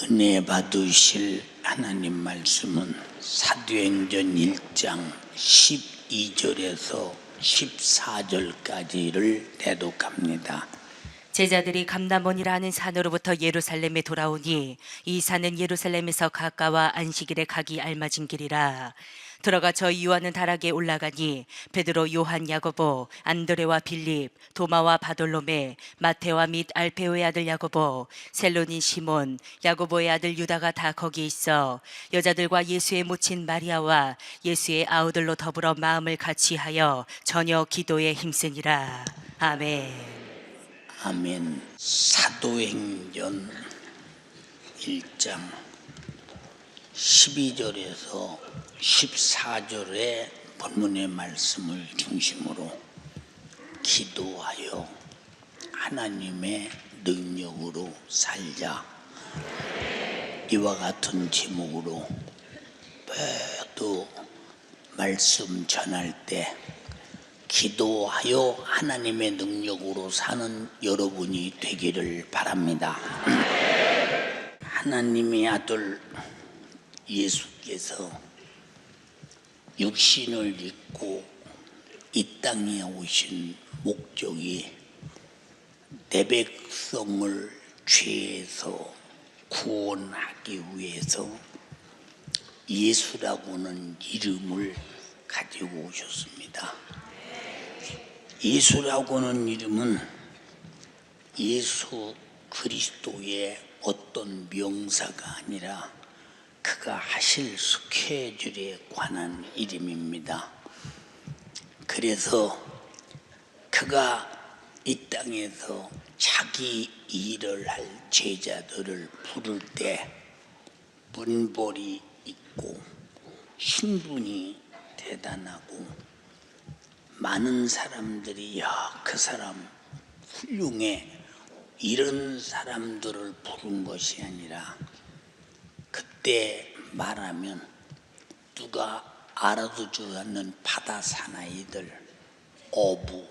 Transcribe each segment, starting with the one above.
은혜 받으실 하나님 말씀은 사도행전 1장 12절에서 14절까지를 대독합니다. 제자들이 감람원이라 하는 산으로부터 예루살렘에 돌아오니 이 산은 예루살렘에서 가까워 안식일에 가기 알맞은 길이라. 들어가 저희 요한은 다락에 올라가니 베드로, 요한, 야고보, 안드레와 빌립, 도마와 바돌로메, 마테와 및 알페오의 아들 야고보, 셀로닌 시몬, 야고보의 아들 유다가 다 거기 있어 여자들과 예수의 모친 마리아와 예수의 아우들로 더불어 마음을 같이하여 저녁 기도에 힘쓰니라. 아멘. 아멘. 사도행전 1장 12절에서 14절의 본문의 말씀을 중심으로 기도하여 하나님의 능력으로 살자, 이와 같은 제목으로 또 말씀 전할 때 기도하여 하나님의 능력으로 사는 여러분이 되기를 바랍니다. 하나님의 아들 예수께서 육신을 입고 이 땅에 오신 목적이 내 백성을 죄에서 구원하기 위해서 예수라고는 이름을 가지고 오셨습니다. 예수라고는 이름은 예수 그리스도의 어떤 명사가 아니라 그가 하실 스케줄에 관한 이름입니다. 그래서 그가 이 땅에서 자기 일을 할 제자들을 부를 때 문벌이 있고 신분이 대단하고 많은 사람들이 야, 그 사람 훌륭해, 이런 사람들을 부른 것이 아니라 그때 말하면 누가 알아두지 않는 바다 사나이들, 어부,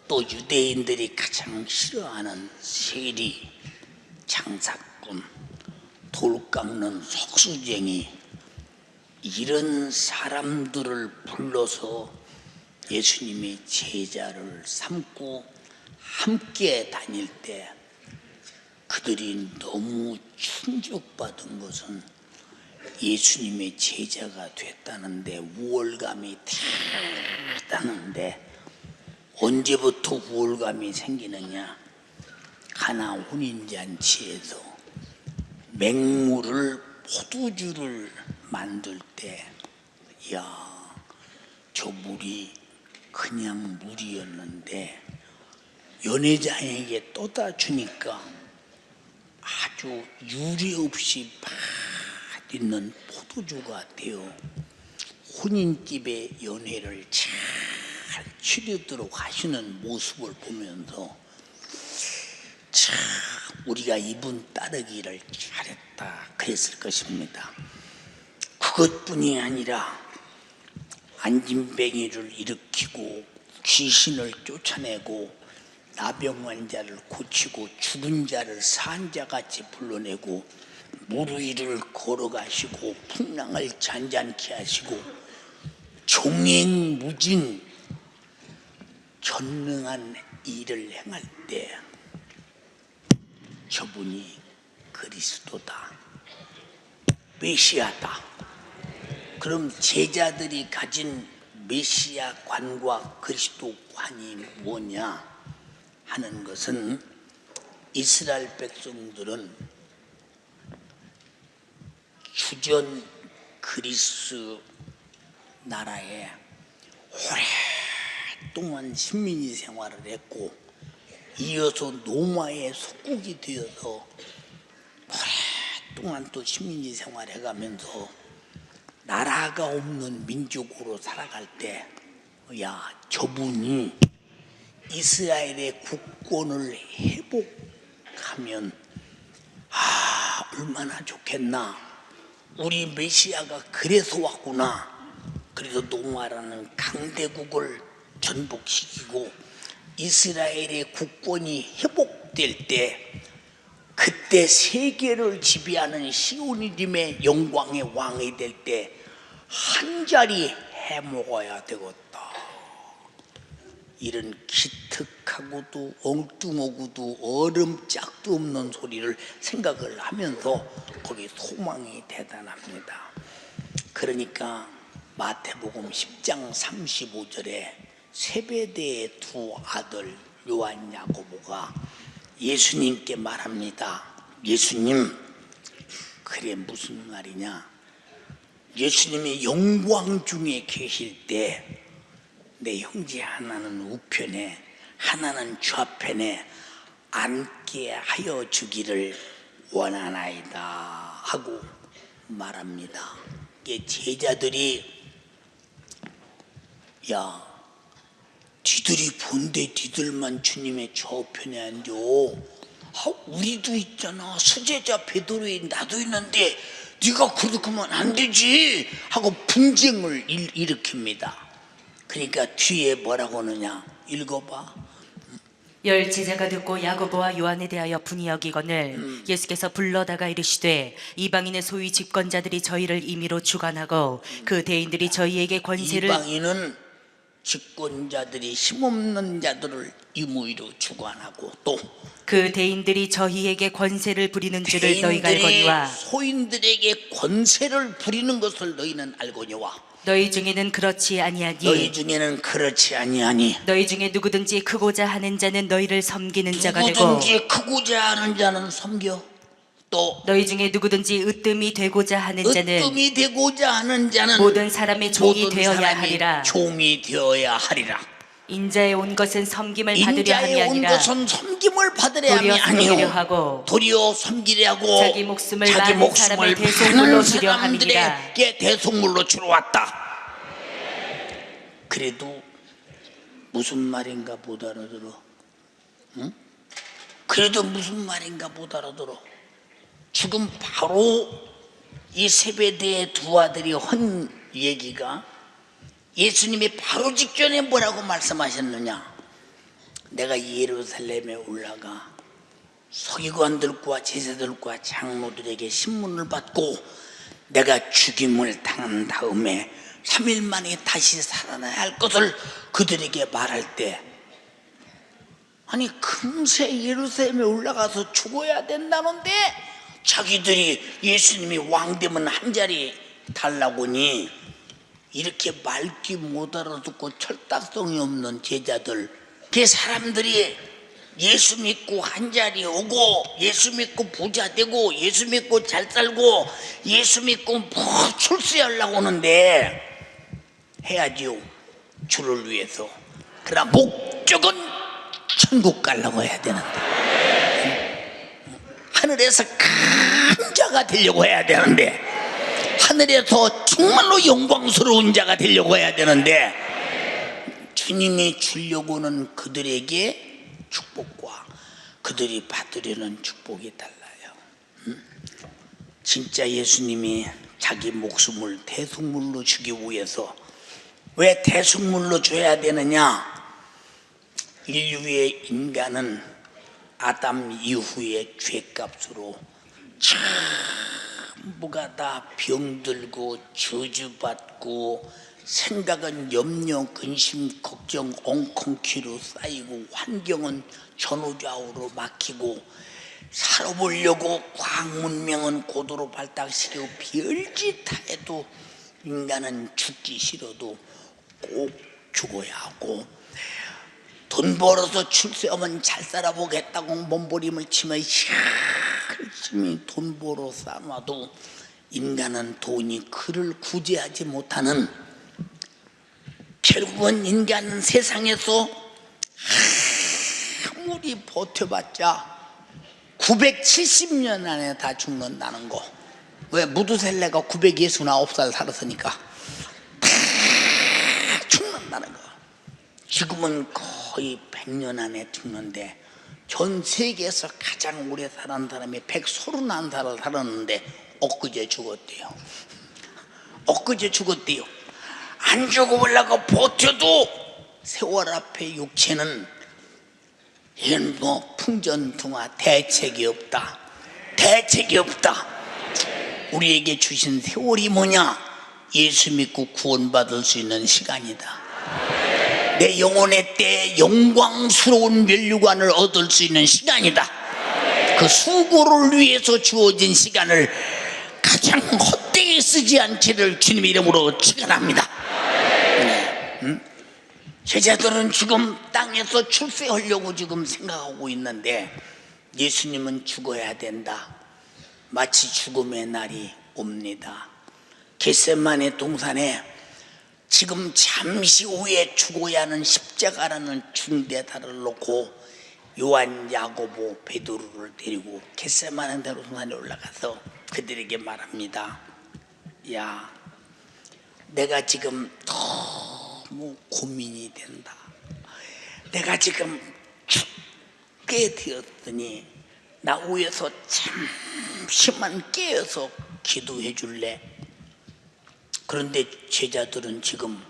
또 유대인들이 가장 싫어하는 세리, 장사꾼, 돌 깎는 석수쟁이, 이런 사람들을 불러서 예수님이 제자를 삼고 함께 다닐 때 그들이 너무 충격받은 것은 예수님의 제자가 됐다는데 우월감이 대단한데, 언제부터 우월감이 생기느냐? 가나 혼인잔치에서 맹물을 포도주를 만들 때, 야, 저 물이 그냥 물이었는데 연회장에게 떠다 주니까 아주 유리 없이 맛있는 포도주가 되어 혼인집의 연회를 잘 치르도록 하시는 모습을 보면서 참 우리가 이분 따르기를 잘했다 그랬을 것입니다. 그것뿐이 아니라 안진뱅이를 일으키고 귀신을 쫓아내고 나병 환자를 고치고 죽은 자를 산자같이 불러내고 물 위를 걸어가시고 풍랑을 잔잔케 하시고 종횡무진 전능한 일을 행할 때 저분이 그리스도다, 메시아다. 그럼 제자들이 가진 메시아 관과 그리스도 관이 뭐냐 하는 것은, 이스라엘 백성들은 주전 그리스 나라에 오랫동안 식민지 생활을 했고 이어서 로마의 속국이 되어서 오랫동안 또 식민지 생활을 해가면서 나라가 없는 민족으로 살아갈 때, 야, 저분이 이스라엘의 국권을 회복하면 얼마나 좋겠나. 우리 메시아가 그래서 왔구나. 그래서 로마라는 강대국을 전복시키고 이스라엘의 국권이 회복될 때 그 그때 세계를 지배하는 시온이림의 영광의 왕이 될 때 한 자리 해 먹어야 되겠다. 이런 기특하고도 엉뚱하고도 얼음짝도 없는 소리를 생각을 하면서 거기 소망이 대단합니다. 그러니까 마태복음 10장 35절에 세베대의 두 아들 요한 야고보가 예수님께 말합니다. 예수님, 그래 무슨 말이냐? 예수님이 영광 중에 계실 때 내 형제 하나는 우편에 하나는 좌편에 앉게 하여 주기를 원하나이다 하고 말합니다. 이게 제자들이 야, 뒤들이 본데 뒤들만 주님의 좌편에 앉아. 우리도 있잖아. 수제자 베드로에 나도 있는데 네가 그렇게 하면 안 되지 하고 분쟁을 일으킵니다. 그러니까 뒤에 뭐라고 하느냐 읽어봐. 열 제자가 듣고 야고보와 요한에 대하여 분이 여기거늘 예수께서 불러다가 이르시되 이방인의 소위 집권자들이 저희를 임의로 주관하고 그 대인들이 저희에게 권세를 이방인은 집권자들이 힘없는 자들을 임의로 주관하고 또 그 대인들이 저희에게 권세를 부리는 줄을 너희가 대인들이 알거니와 소인들에게 권세를 부리는 것을 너희는 알거니와 너희 중에는 그렇지 아니하니 너희 중에는 그렇지 아니하니 너희 중에 누구든지 크고자 하는 자는 너희를 섬기는 자가 되고 누구든지 크고자 하는 자는 섬겨. 또 너희 중에 누구든지 으뜸이 되고자 하는 자는 으뜸이 되고자 하는 자는 모든 사람의 종이 모든 되어야 사람이 하리라. 종이 되어야 하리라. 인자에 온 것은 섬김을 받으려 인자에 함이 온 아니라 것은 섬김을 받으려 함이 도리어 섬기려 아니요 하고 도리어 섬기려 하고 자기 목숨을 많은 사람의 대속물로 많은 주려 함이니라. 사람들에게 대속물로 주러 왔다. 그래도 무슨 말인가 못 알아들어. 응? 그래도 무슨 말인가 못 알아들어. 지금 바로 이 세베대의 두 아들이 한 얘기가 예수님이 바로 직전에 뭐라고 말씀하셨느냐? 내가 예루살렘에 올라가 서기관들과 제사들과 장로들에게 신문을 받고 내가 죽임을 당한 다음에 3일 만에 다시 살아나야 할 것을 그들에게 말할 때, 아니 금세 예루살렘에 올라가서 죽어야 된다는데 자기들이 예수님이 왕되면 한 자리 달라고니 이렇게 말귀 못 알아듣고 철딱성이 없는 제자들, 그 사람들이 예수 믿고 한 자리 오고 예수 믿고 부자 되고 예수 믿고 잘 살고 예수 믿고 뭐 출세하려고 하는데 해야지요, 주를 위해서. 그러나 목적은 천국 가려고 해야 되는데, 하늘에서 큰 자가 되려고 해야 되는데, 하늘에서 정말로 영광스러운 자가 되려고 해야 되는데, 주님이 주려고는 그들에게 축복과 그들이 받으려는 축복이 달라요. 진짜 예수님이 자기 목숨을 대속물로 주기 위해서, 왜 대속물로 줘야 되느냐? 인류의 인간은 아담 이후의 죄값으로 전부가 다 병들고 저주받고 생각은 염려, 근심, 걱정, 엉겅퀴로 쌓이고 환경은 전후좌우로 막히고 살아보려고 과학 문명은 고도로 발달시키고 별짓 다 해도 인간은 죽기 싫어도 꼭 죽어야 하고, 돈 벌어서 출세하면 잘 살아보겠다고 몸부림을 치며 열심히 돈 벌어 쌓아놔도 인간은 돈이 그를 구제하지 못하는, 결국은 인간은 세상에서 아무리 버텨봤자 970년 안에 다 죽는다는 거. 왜? 무두셀레가 969살 살았으니까 죽는다는 거. 지금은 거의 100년 안에 죽는데, 전 세계에서 가장 오래 살은 사람이 131살을 살았는데 엊그제 죽었대요. 엊그제 죽었대요. 안 죽어보려고 버텨도 세월 앞에 육체는 이건 뭐 풍전등화 대책이 없다. 대책이 없다. 우리에게 주신 세월이 뭐냐? 예수 믿고 구원받을 수 있는 시간이다. 내 영혼의 때에 영광스러운 면류관을 얻을 수 있는 시간이다. 그 수고를 위해서 주어진 시간을 가장 헛되이 쓰지 않기를 주님의 이름으로 축원합니다. 제자들은 지금 땅에서 출세하려고 지금 생각하고 있는데 예수님은 죽어야 된다. 마치 죽음의 날이 옵니다. 겟세마네 동산에 지금 잠시 후에 죽어야 하는 십자가라는 중대사를 놓고 요한, 야고보, 베드로를 데리고 겟세마네 동산에 올라가서 그들에게 말합니다. 야, 내가 지금 너무 고민이 된다. 내가 지금 죽게 되었으니 나 위에서 잠시만 깨어서 기도해 줄래? 그런데 제자들은 지금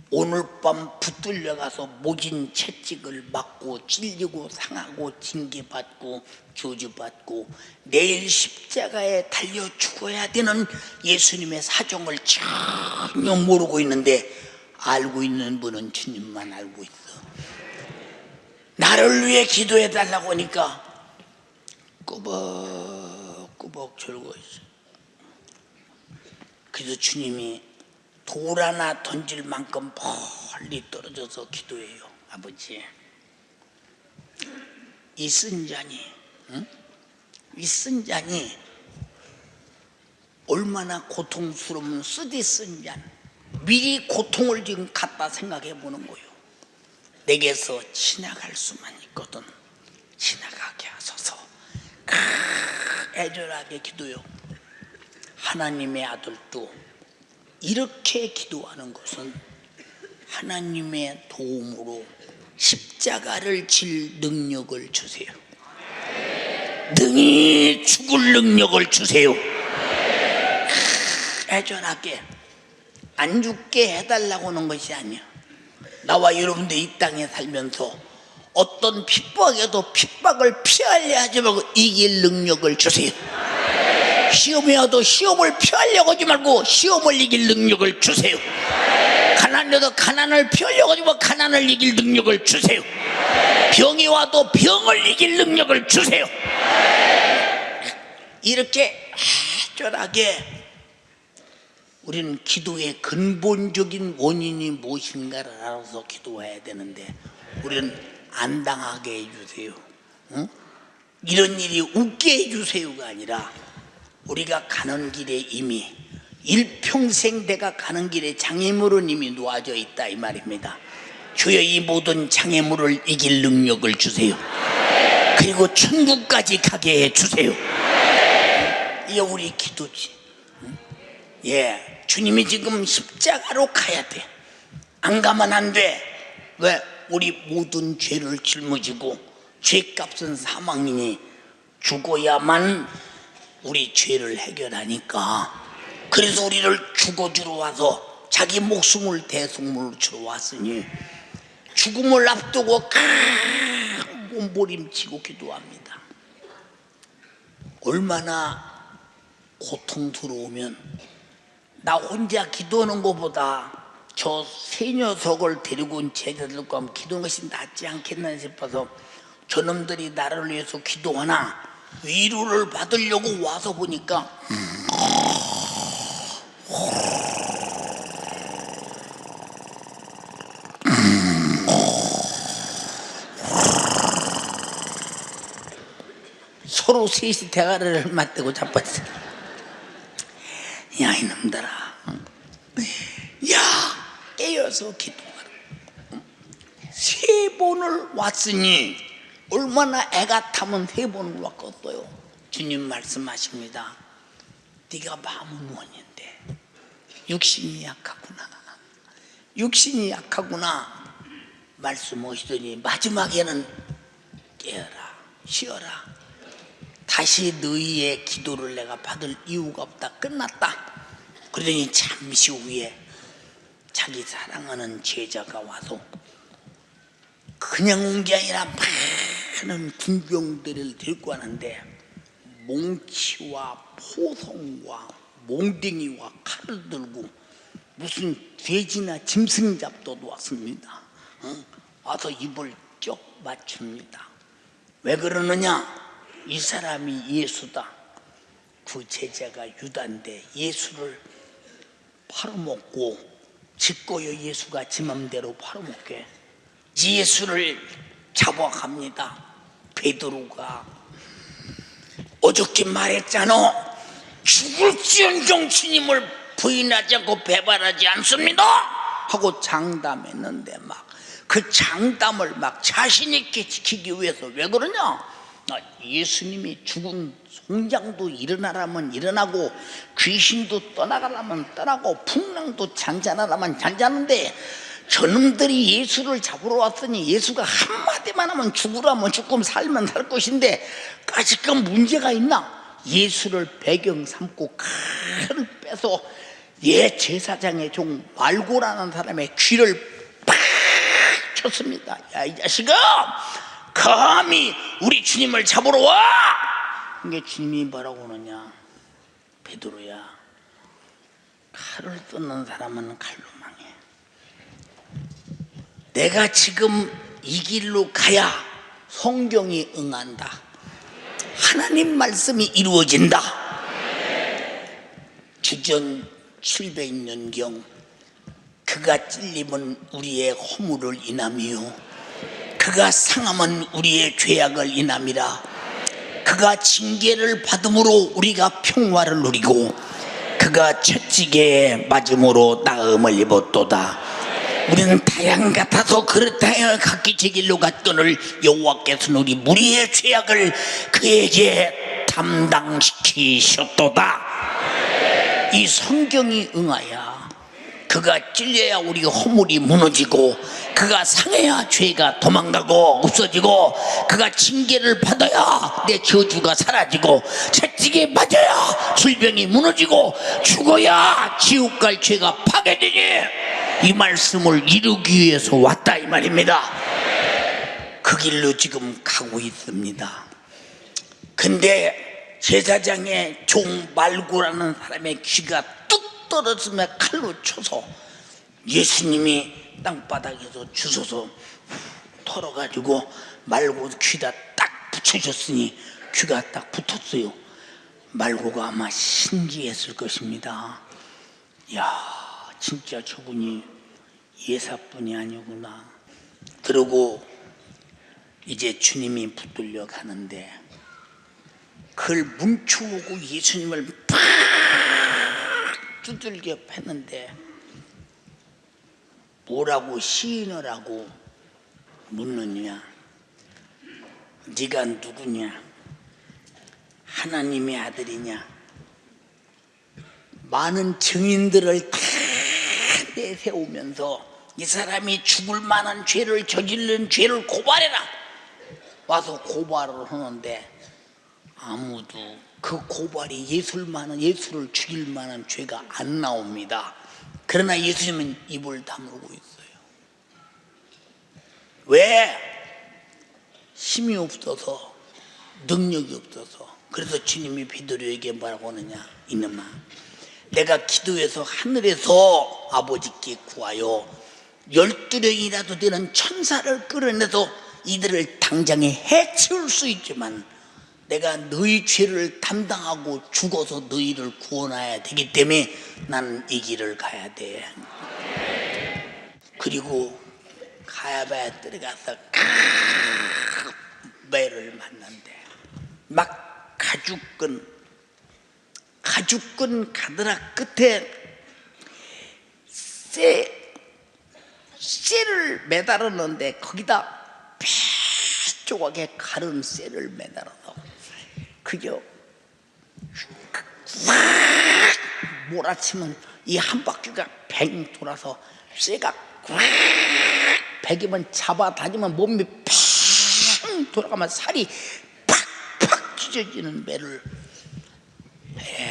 오늘 밤 붙들려 가서 모진 채찍을 맞고 찔리고 상하고 징계받고 교주받고 내일 십자가에 달려 죽어야 되는 예수님의 사정을 전혀 모르고 있는데 알고 있는 분은 주님만 알고 있어. 나를 위해 기도해 달라고 하니까 꾸벅꾸벅 졸고 있어. 그래서 주님이 돌 하나 던질 만큼 멀리 떨어져서 기도해요. 아버지, 이 쓴 잔이 이 쓴 잔이 얼마나 고통스러우면 쓰디 쓴 잔, 미리 고통을 지금 갖다 생각해 보는 거예요. 내게서 지나갈 수만 있거든 지나가게 하소서. 애절하게 기도요. 하나님의 아들도 이렇게 기도하는 것은 하나님의 도움으로 십자가를 질 능력을 주세요. 능히 죽을 능력을 주세요. 애절하게 안 죽게 해달라고 하는 것이 아니야. 나와 여러분들 이 땅에 살면서 어떤 핍박에도 핍박을 피하려 하지 말고 이길 능력을 주세요. 시험이 와도 시험을 피하려고 하지 말고 시험을 이길 능력을 주세요. 가난이 와도 가난을 피하려고 하지 말고 가난을 이길 능력을 주세요. 병이 와도 병을 이길 능력을 주세요. 이렇게 애절하게 우리는 기도의 근본적인 원인이 무엇인가를 알아서 기도해야 되는데 우리는 안 당하게 해주세요. 응? 이런 일이 웃게 해주세요가 아니라 우리가 가는 길에 이미 일평생 내가 가는 길에 장애물은 이미 놓아져 있다 이 말입니다. 주여 이 모든 장애물을 이길 능력을 주세요. 그리고 천국까지 가게 해주세요. 이게 우리 기도지. 예, 주님이 지금 십자가로 가야 돼. 안 가면 안 돼. 왜? 우리 모든 죄를 짊어지고 죄값은 사망이니 죽어야만 우리 죄를 해결하니까. 그래서 우리를 죽어주러 와서 자기 목숨을 대속물로 주러 왔으니 죽음을 앞두고 몸부림치고 기도합니다. 얼마나 고통스러우면 나 혼자 기도하는 것보다 저 세 녀석을 데리고 온 제자들과 함께 기도하는 것이 낫지 않겠나 싶어서 저놈들이 나를 위해서 기도하나 위로를 받으려고 와서 보니까 서로 셋이 대가리를 맞대고 자빠졌어. 야 이놈들아, 야 깨어서 기도하라. 세 번을 왔으니 얼마나 애가 타면 세 번을 왔겠어요. 주님 말씀하십니다. 네가 마음은 원인데 육신이 약하구나. 육신이 약하구나 말씀하시더니 마지막에는 깨어라, 쉬어라. 다시 너희의 기도를 내가 받을 이유가 없다. 끝났다. 그러더니 잠시 후에 자기 사랑하는 제자가 와서 그냥 온 게 아니라 많은 군병들을 데리고 왔는데 몽치와 포성과 몽댕이와 칼을 들고 무슨 돼지나 짐승 잡도도 왔습니다. 와서 입을 쩍 맞춥니다. 왜 그러느냐? 이 사람이 예수다. 그 제자가 유다인데 예수를 팔아먹고 짓고요. 예수가 지 맘대로 팔아먹게 예수를 잡아갑니다. 베드로가 어저께 말했잖아. 죽을지언정 주님을 부인하지 않고 배반하지 않습니다 하고 장담했는데 막 그 장담을 막 자신 있게 지키기 위해서 왜 그러냐? 예수님이 죽은 송장도 일어나라면 일어나고 귀신도 떠나가라면 떠나고 풍랑도 잔잔하라면 잔잔한데 저놈들이 예수를 잡으러 왔으니 예수가 한마디만 하면 죽으라면 죽고 살면 살 것인데 아직까지 문제가 있나? 예수를 배경 삼고 칼을 빼서 제사장의 종 말고라는 사람의 귀를 팍 쳤습니다. 야, 이 자식아, 감히 우리 주님을 잡으러 와! 이게 주님이 뭐라고 하느냐? 베드로야, 칼을 뜯는 사람은 칼로 망해. 내가 지금 이 길로 가야 성경이 응한다. 하나님 말씀이 이루어진다. 주전 700년경 그가 찔림은 우리의 허물을 인함이요 그가 상함은 우리의 죄악을 인함이라. 그가 징계를 받음으로 우리가 평화를 누리고 그가 채찍에 맞음으로 나음을 입었도다. 우리는 타양 같아서 그렇다여 각기 제 길로 갔거늘 여호와께서는 우리 무리의 죄악을 그에게 담당시키셨도다. 이 성경이 응하야 그가 찔려야 우리 허물이 무너지고 그가 상해야 죄가 도망가고 없어지고 그가 징계를 받아야 내 저주가 사라지고 채찍에 맞아야 질병이 무너지고 죽어야 지옥 갈 죄가 파괴되니 이 말씀을 이루기 위해서 왔다 이 말입니다. 그 길로 지금 가고 있습니다. 근데 제사장의 종 말고라는 사람의 귀가 뚝 떨어지며 칼로 쳐서 예수님이 땅바닥에서 주워서 털어가지고 말고 귀다 딱 붙여줬으니 귀가 딱 붙었어요. 말고가 아마 신기했을 것입니다. 야, 진짜 저분이 예사뿐이 아니구나. 그러고 이제 주님이 붙들려 가는데 그걸 뭉쳐오고 예수님을 팍 두들겨 팼는데 뭐라고 시인을 하고 묻느냐? 네가 누구냐? 하나님의 아들이냐? 많은 증인들을 다 내세우면서 이 사람이 죽을 만한 죄를 저지른 죄를 고발해라 와서 고발을 하는데 아무도 그 고발이 예수를 죽일 만한 죄가 안 나옵니다. 그러나 예수님은 입을 다물고 있어요. 왜? 힘이 없어서, 능력이 없어서. 그래서 주님이 베드로에게 뭐라고 하느냐? 이놈아, 내가 기도해서 하늘에서 아버지께 구하여 12령이라도 되는 천사를 끌어내서 이들을 당장에 해치울 수 있지만 내가 너희 죄를 담당하고 죽어서 너희를 구원해야 되기 때문에 나는 이 길을 가야 돼. 그리고 가야바야 들어가서 매를 만난대. 막 가죽끈 가드락 끝에 쇠를 매달았는데 거기다 배 조각에 가른 쇠를 매달아서 그저 확 몰아치면 이 한 바퀴가 뱅 돌아서 쇠가 꽉 베기면 잡아다니면 몸이 팽 돌아가면 살이 팍팍 찢어지는 매를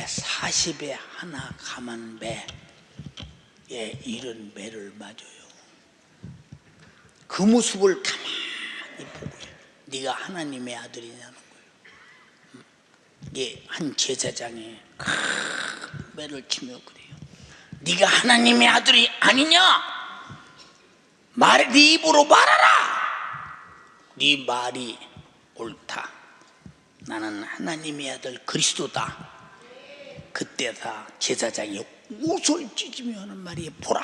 40에 하나 감한 매, 이런 매를 맞아요. 그 모습을 가만히 보고 네가 하나님의 아들이냐는 거예요. 이게 한 제사장이 매를 치며 그래요. 네가 하나님의 아들이 아니냐? 네 입으로 말하라. 네 말이 옳다. 나는 하나님의 아들 그리스도다. 그때다 제사장이 옷을 찢으며 하는 말이, 보라,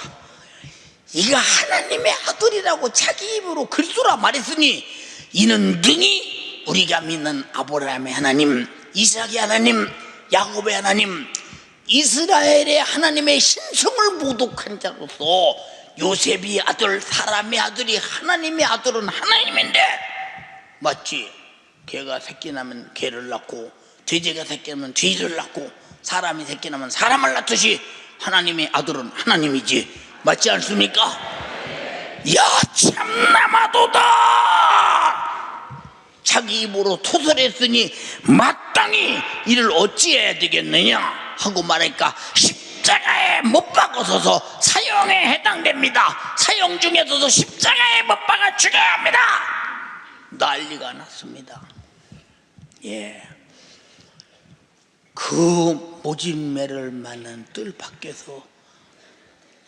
이가 하나님의 아들이라고 자기 입으로 그리스도라 말했으니 이는 능히 우리가 믿는 아브라함의 하나님, 이삭의 하나님, 야곱의 하나님, 이스라엘의 하나님의 신성을 모독한 자로서 요셉의 아들, 사람의 아들이 하나님의 아들은 하나님인데, 맞지? 개가 새끼 나면 개를 낳고, 돼지가 새끼 나면 돼지를 낳고, 사람이 새끼 나면 사람을 낳듯이 하나님의 아들은 하나님이지. 맞지 않습니까? 야, 참나마도다. 자기 입으로 토설했으니 마땅히 이를 어찌해야 되겠느냐 하고 말하니까 십자가에 못 박아서서 사형에 해당됩니다. 사형 중에서도 십자가에 못 박아 죽여야 합니다. 난리가 났습니다. 예, 그 모진매를 맞는 뜰 밖에서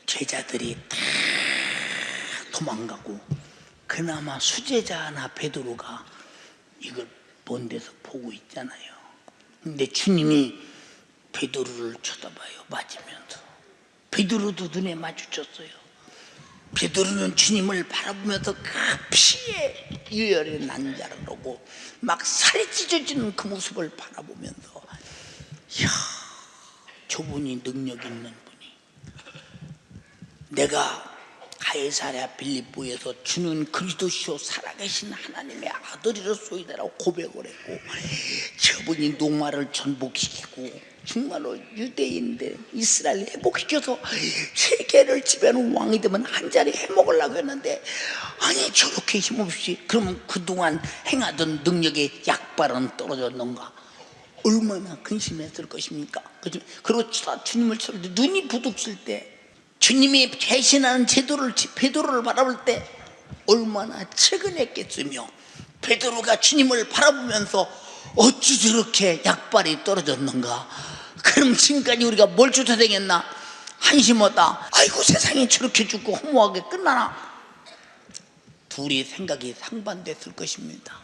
제자들이 다 도망가고, 그나마 수제자 하나 베드로가 이걸 먼 데서 보고 있잖아요. 근데 주님이 베드로를 쳐다봐요. 맞으면서 베드로도 눈에 마주쳤어요. 베드로는 주님을 바라보면서 그 피에 유혈의 난자라고 막 살이 찢어지는 그 모습을 바라보면서, 이야, 저분이 능력 있는 분이, 내가 가이사랴 빌립보에서 주는 그리스도시요 살아계신 하나님의 아들이로소이다라고 고백을 했고, 저분이 노마를 전복시키고 정말로 유대인들 이스라엘 회복시켜서 세계를 지배하는 왕이 되면 한 자리 해먹으려고 했는데, 아니 저렇게 힘없이, 그러면 그동안 행하던 능력의 약발은 떨어졌는가? 얼마나 근심했을 것입니까? 그리고 주님을 칠 때, 눈이 부둥칠 때, 주님이 대신하는 베드로를 바라볼 때 얼마나 측은했겠으며, 베드로가 주님을 바라보면서 어찌 저렇게 약발이 떨어졌는가? 그럼 지금까지 우리가 뭘 쫓아다녔나? 한심하다. 아이고, 세상이 저렇게 죽고 허무하게 끝나나? 둘이 생각이 상반됐을 것입니다.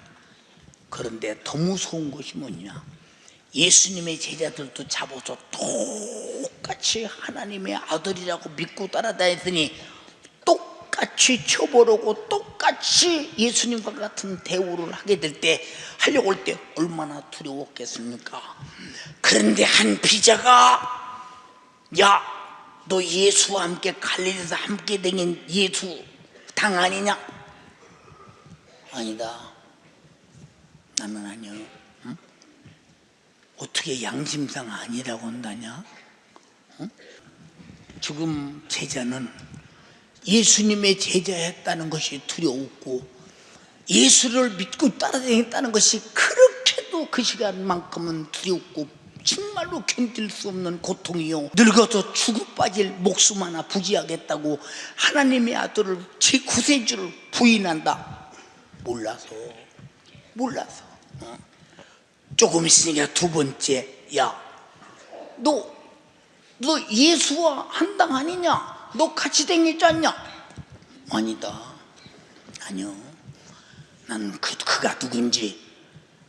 그런데 더 무서운 것이 뭐냐? 예수님의 제자들도 잡아서 똑같이 하나님의 아들이라고 믿고 따라다녔으니 똑같이 쳐버리고 똑같이 예수님과 같은 대우를 하게 될 때, 하려고 할 때 얼마나 두려웠겠습니까? 그런데 한 비자가, 야, 너 예수와 함께 갈릴리에서 함께 다닌 예수 당 아니냐? 아니다, 나는 아니요. 응? 어떻게 양심상 아니라고 한다냐? 응? 지금 제자는 예수님의 제자였다는 것이 두려웠고, 예수를 믿고 따라다녔다는 것이 그렇게도 그 시간만큼은 두렵고 정말로 견딜 수 없는 고통이요, 늙어서 죽어 빠질 목숨 하나 부지하겠다고 하나님의 아들을 제 구세주를 부인한다. 몰라서 조금 있으니까 두 번째, 야, 너 예수와 한 당 아니냐? 너 같이 다녔지 않냐? 아니다, 아니요, 난 그가 누군지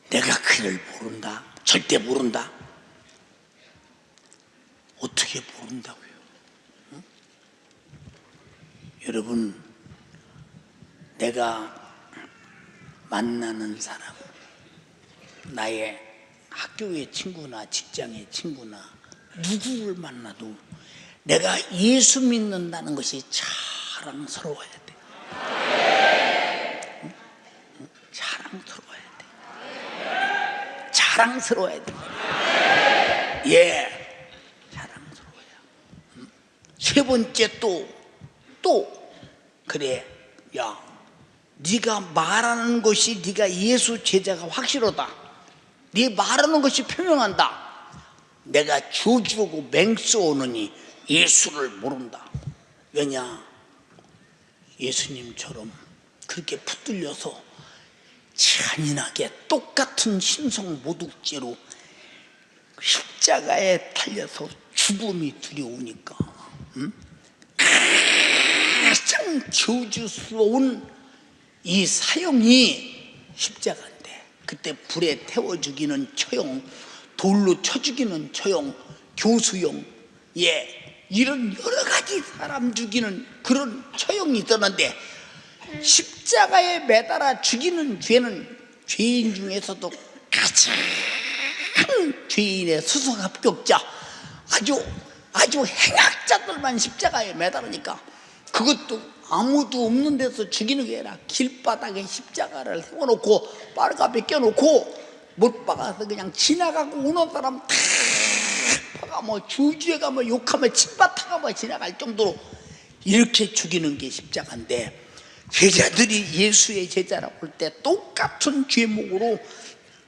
내가 그를 모른다. 절대 모른다. 어떻게 모른다고요? 응? 여러분, 내가 만나는 사람, 나의 학교의 친구나 직장의 친구나 누구를 만나도 내가 예수 믿는다는 것이 자랑스러워야 돼. 응? 응? 자랑스러워야 돼. 예, 자랑스러워야. 응? 세 번째, 또 그래, 야, 네가 말하는 것이 네가 예수 제자가 확실하다. 네 말하는 것이 표명한다. 내가 저주하고 맹쏘오느니 예수를 모른다. 왜냐? 예수님처럼 그렇게 붙들려서 잔인하게 똑같은 신성 모독죄로 십자가에 달려서 죽음이 두려우니까 가장 저주스러운 이 사형이 십자가인데, 그때 불에 태워 죽이는 처형, 돌로 쳐 죽이는 처형, 교수형, 이런 여러 가지 사람 죽이는 그런 처형이 있었는데, 십자가에 매달아 죽이는 죄는 죄인 중에서도 가장 죄인의 수석 합격자, 아주 행악자들만 십자가에 매달으니까, 그것도 아무도 없는 데서 죽이는 게 아니라 길바닥에 십자가를 세워놓고 빨갑에 껴놓고 못 박아서 그냥 지나가고 오는 사람 다 박아 주주해가 욕하며 침뱉어가 지나갈 정도로 이렇게 죽이는 게 십자가인데, 제자들이 예수의 제자라고 할 때 똑같은 죄목으로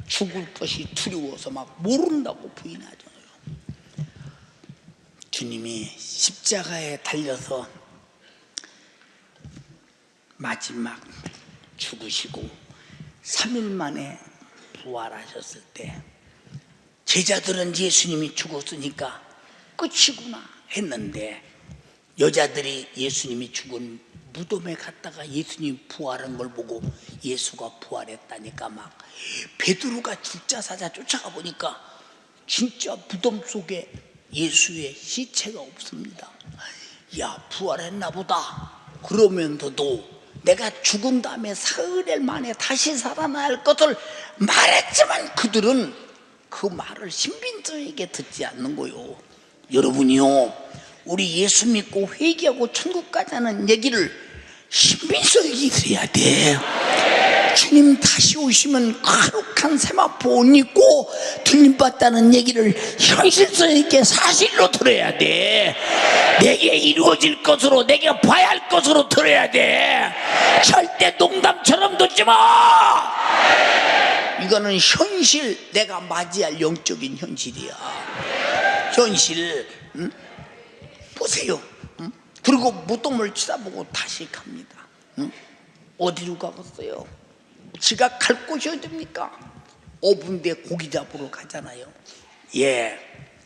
죽을 것이 두려워서 막 모른다고 부인하잖아요. 주님이 십자가에 달려서 마지막 죽으시고 3일 만에 부활하셨을 때, 제자들은 예수님이 죽었으니까 끝이구나 했는데, 여자들이 예수님이 죽은 무덤에 갔다가 예수님 부활한 걸 보고 예수가 부활했다니까 막 베드로가 줄자사자 쫓아가 보니까 진짜 무덤 속에 예수의 시체가 없습니다. 야, 부활했나 보다. 그러면서도 내가 죽은 다음에 사흘 만에 다시 살아날 것을 말했지만 그들은 그 말을 신빙성에게 듣지 않는 거요. 여러분이요, 우리 예수 믿고 회개하고 천국 가자는 얘기를 신빙성에게 들어야 돼. 주님 다시 오시면 거룩한 세마포 옷 입고 들림받다는 얘기를 현실성 있게 사실로 들어야 돼. 내게 이루어질 것으로, 내가 봐야 할 것으로 들어야 돼. 절대 농담처럼 듣지 마. 이거는 현실, 내가 맞이할 영적인 현실이야. 현실. 보세요. 그리고 무덤을 쳐다보고 다시 갑니다. 어디로 가겠어요? 지가 갈 곳이 어딥니까? 5분 뒤에 고기 잡으러 가잖아요.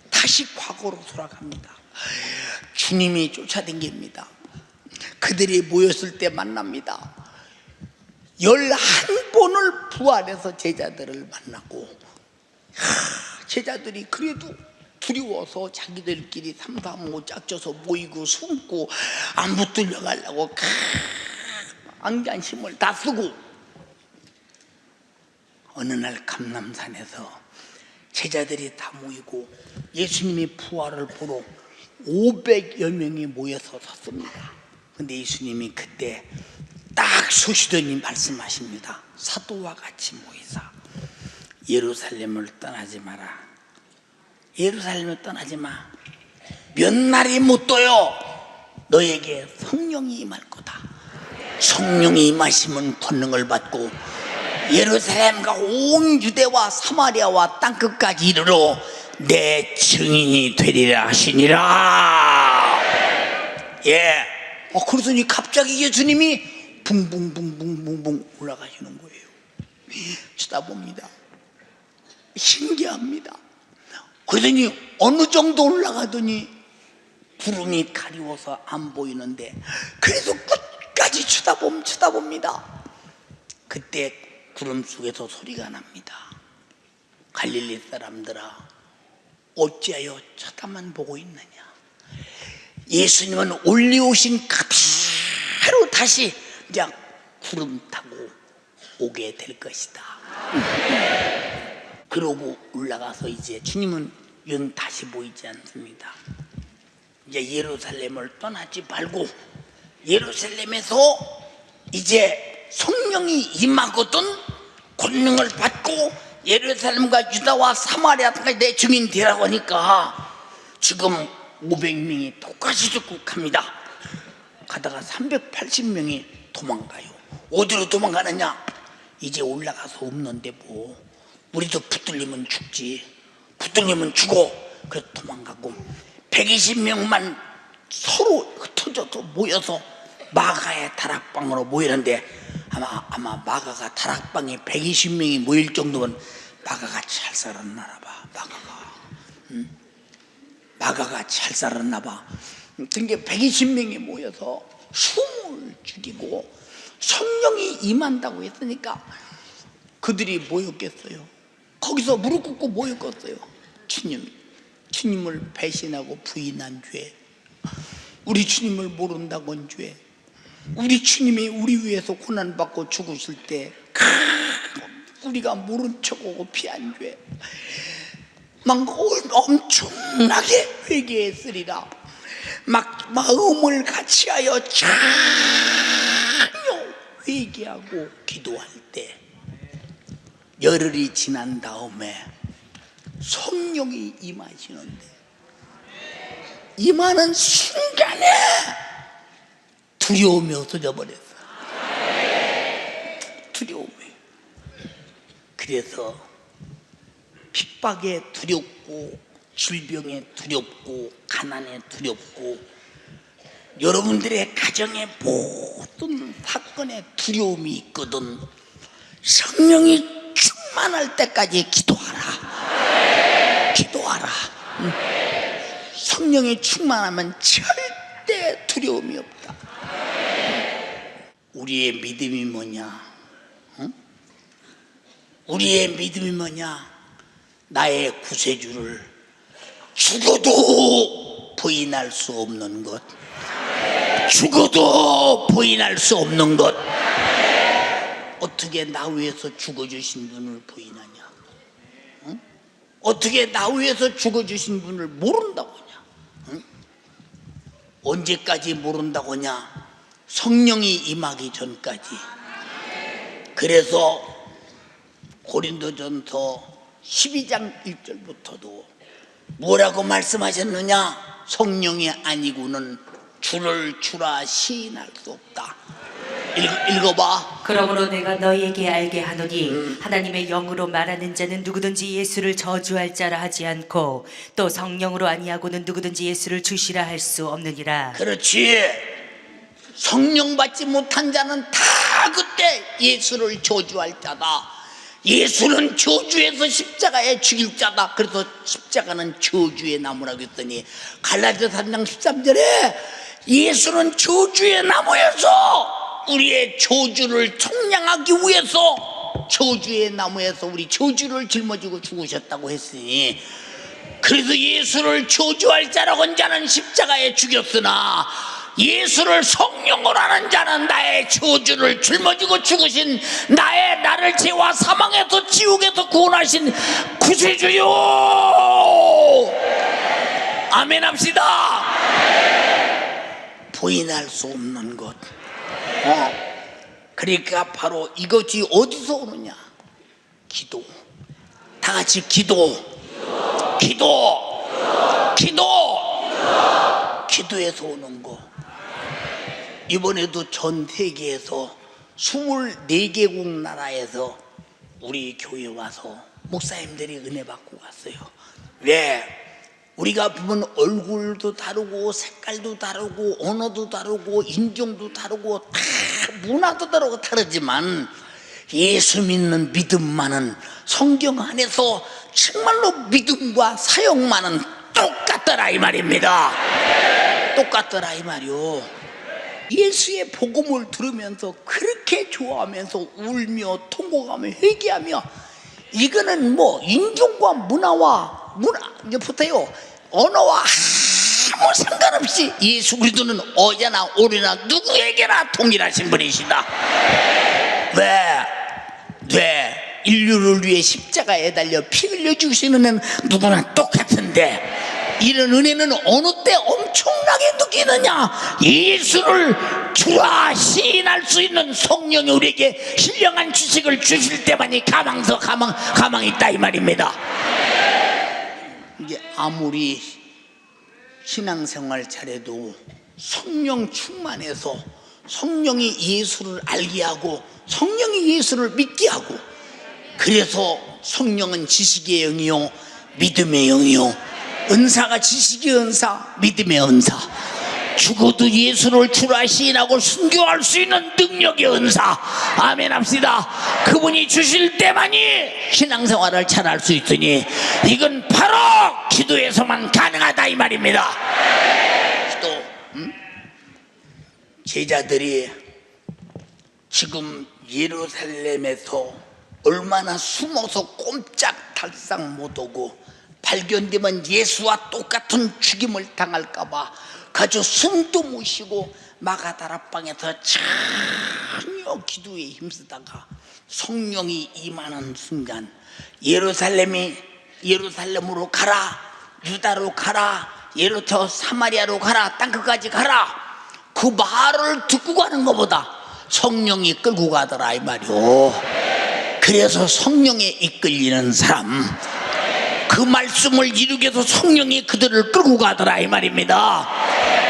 다시 과거로 돌아갑니다. 주님이 쫓아다닙니다. 그들이 모였을 때 만납니다. 11번을 부활해서 제자들을 만나고, 제자들이 그래도 두려워서 자기들끼리 삼삼오오 짝져서 모이고 숨고 안 붙들려 가려고 안간힘을 다 쓰고, 어느 날 감람산에서 제자들이 다 모이고 예수님이 부활을 보러 500여 명이 모여서 섰습니다. 근데 예수님이 그때 딱 서시더니 말씀하십니다. 사도와 같이 모이사 예루살렘을 떠나지 마라. 예루살렘을 떠나지 마. 몇 날이 못 떠요. 너에게 성령이 임할 거다. 성령이 임하시면 권능을 받고 예루살렘과 온 유대와 사마리아와 땅끝까지 이르러 내 증인이 되리라 하시니라. 그러더니 갑자기 예수님이 붕붕붕붕붕붕 올라가시는 거예요. 쳐다봅니다. 신기합니다. 그러더니 어느 정도 올라가더니 구름이 가리워서 안 보이는데 그래도 끝까지 쳐다봅니다. 그때 구름 속에서 소리가 납니다. 갈릴리 사람들아, 어찌하여 쳐다만 보고 있느냐. 예수님은 올리오신 그대로 다시 그냥 구름 타고 오게 될 것이다. 그러고 올라가서 이제 주님은 연 다시 보이지 않습니다. 이제 예루살렘을 떠나지 말고 예루살렘에서 이제 성령이 임하거든 권능을 받고 예루살렘과 유다와 사마리아까지 내 증인 되라고 하니까 지금 500명이 똑같이 죽고 갑니다. 가다가 380명이 도망가요. 어디로 도망가느냐? 이제 올라가서 없는데 뭐 우리도 붙들리면 죽지, 붙들리면 죽어. 그래서 도망가고 120명만 서로 흩어져서 모여서 마가의 다락방으로 모이는데 아마 마가가 다락방에 120명이 모일 정도면 마가가 잘 살았나 봐. 마가가 마가가 잘 살았나 봐. 등게 120명이 모여서 숨을 죽이고 성령이 임한다고 했으니까 그들이 뭐였겠어요? 거기서 무릎 꿇고 뭐였겠어요? 주님을 배신하고 부인한 죄, 우리 주님을 모른다고 한 죄, 우리 주님이 우리 위해서 고난받고 죽으실 때 우리가 모른 척하고 피한 죄, 막 엄청나게 회개했으리라. 막 마음을 같이하여 전혀 회개하고 기도할 때 열흘이 지난 다음에 성령이 임하시는데, 임하는 순간에 두려움이 없어져 버렸어. 두려움이. 그래서 핍박에 두렵고 질병에 두렵고 가난에 두렵고 여러분들의 가정의 모든 사건에 두려움이 있거든. 성령이 충만할 때까지 기도하라. 기도하라. 성령이 충만하면 절대 두려움이 없다. 우리의 믿음이 뭐냐? 우리의 믿음이 뭐냐? 나의 구세주를 죽어도 부인할 수 없는 것, 죽어도 부인할 수 없는 것. 어떻게 나 위해서 죽어주신 분을 부인하냐? 응? 어떻게 나 위해서 죽어주신 분을 모른다고 하냐? 응? 언제까지 모른다고 하냐? 성령이 임하기 전까지. 그래서 고린도전서 12장 1절부터도 뭐라고 말씀하셨느냐? 성령이 아니고는 주를 주라 시인할 수 없다. 읽어봐. 그러므로 내가 너희에게 알게 하노니 하나님의 영으로 말하는 자는 누구든지 예수를 저주할 자라 하지 않고 또 성령으로 아니하고는 누구든지 예수를 주시라 할 수 없느니라. 그렇지. 성령 받지 못한 자는 다 그때 예수를 저주할 자다. 예수는 저주에서 십자가에 죽일 자다. 그래서 십자가는 저주의 나무라고 했더니 갈라디아서 3장 13절에 예수는 저주의 나무에서 우리의 저주를 청량하기 위해서 저주의 나무에서 우리 저주를 짊어지고 죽으셨다고 했으니, 그래서 예수를 저주할 자라고 한 자는 십자가에 죽였으나 예수를 성령으로 하는 자는 나의 저주를 짊어지고 죽으신 나를 죄와 사망에서 지옥에서 구원하신 구세주요. 아멘 합시다. 부인할 수 없는 것. 그러니까 바로 이것이 어디서 오느냐? 기도. 다 같이 기도. 기도에서 오는 거. 이번에도 전 세계에서 24개국 나라에서 우리 교회 와서 목사님들이 은혜 받고 갔어요. 왜? 우리가 보면 얼굴도 다르고 색깔도 다르고 언어도 다르고 인종도 다르고 다 문화도 다르고 다르지만 예수 믿는 믿음만은 성경 안에서 정말로 믿음과 사역만은 똑같더라 이 말입니다. 똑같더라 이 말이요. 예수의 복음을 들으면서 그렇게 좋아하면서 울며 통곡하며 회개하며, 이거는 뭐 인종과 문화와 붙어요. 언어와 아무 상관없이 예수 그리스도는 어제나 오늘이나 누구에게나 동일하신 분이시다. 왜? 인류를 위해 십자가에 달려 피 흘려 주시는 은혜는 누구나 똑같은데, 이런 은혜는 어느 때 엄청나게 느끼느냐? 예수를 주라 시인할 수 있는 성령이 우리에게 신령한 지식을 주실 때만이 가망이 있다 이 말입니다. 이게 아무리 신앙생활 잘해도 성령 충만해서 성령이 예수를 알게 하고 성령이 예수를 믿게 하고, 그래서 성령은 지식의 영이요 믿음의 영이요, 은사가 지식의 은사, 믿음의 은사, 죽어도 예수를 주라 시인하고 순교할 수 있는 능력의 은사. 아멘 합시다. 그분이 주실 때만이 신앙생활을 잘할 수 있으니 이건 바로 기도에서만 가능하다 이 말입니다. 기도. 제자들이 지금 예루살렘에서 얼마나 숨어서 꼼짝달싹 못하고 발견되면 예수와 똑같은 죽임을 당할까봐 가져 숨도 못 쉬고 마가다락방에서 전혀 기도에 힘쓰다가 성령이 임하는 순간 예루살렘으로 가라, 유다로 가라, 예루터 사마리아로 가라, 땅끝까지 가라, 그 말을 듣고 가는 것보다 성령이 끌고 가더라 이 말이오. 그래서 성령에 이끌리는 사람, 그 말씀을 이루기 위해서 성령이 그들을 끌고 가더라 이 말입니다.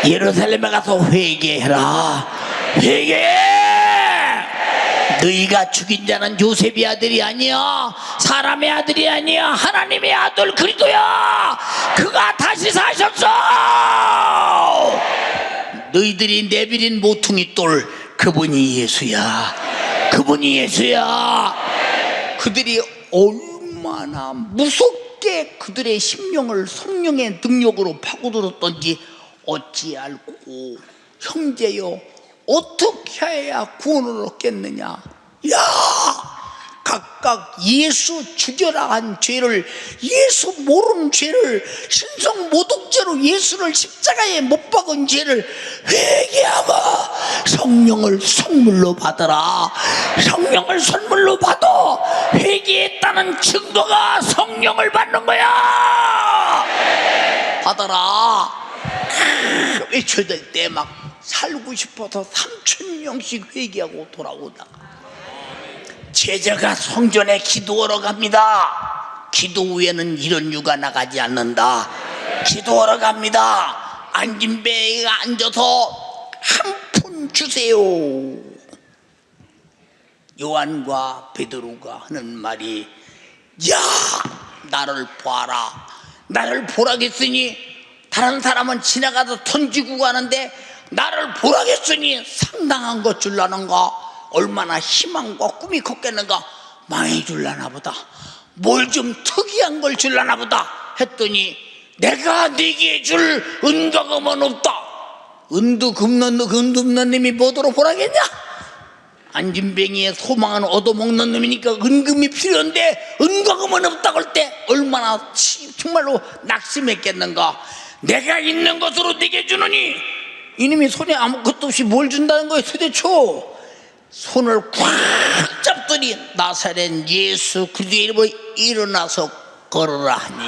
예루살렘에 가서 회개해라. 회개해. 너희가 죽인 자는 요셉의 아들이 아니야, 사람의 아들이 아니야, 하나님의 아들 그리스도야. 그가 다시 사셨어. 너희들이 내비린 모퉁이 돌, 그분이 예수야. 그분이 예수야. 그들이 얼마나 무섭게 그들의 심령을 성령의 능력으로 파고들었던지 어찌 알고 형제여 어떻게 해야 구원을 얻겠느냐. 야, 각각 예수 죽여라 한 죄를, 예수 모르는 죄를, 신성 모독죄로 예수를 십자가에 못 박은 죄를 회개하고 성령을 선물로 받아라. 성령을 선물로 받아. 회개했다는 증거가 성령을 받는 거야. 받아라. 외쳐야 될 때 막 살고 싶어서 3,000명씩 회개하고 돌아오다가 제자가 성전에 기도하러 갑니다. 기도 후에는 이런 유가 나가지 않는다. 기도하러 갑니다. 앉은 배에 앉아서 한 푼 주세요. 요한과 베드로가 하는 말이, 야, 나를 봐라. 나를 보라겠으니 다른 사람은 지나가서 던지고 가는데 나를 보라겠으니 상당한 것 줄라는가, 얼마나 희망과 꿈이 컸겠는가, 많이 줄라나 보다, 뭘 좀 특이한 걸 줄라나 보다 했더니 내가 네게 줄 은과금은 없다. 은도 금는 놈이 뭐더러 보라겠냐. 안진뱅이의 소망은 얻어먹는 놈이니까 은금이 필요한데 은과금은 없다고 할 때 얼마나 정말로 낙심했겠는가. 내가 있는 것으로 네게 주느니, 이놈이 손에 아무것도 없이 뭘 준다는 거예요 도대체. 손을 꽉 잡더니 나사렛 예수 그리스도의 이름으로 일어나서 걸으라 하니,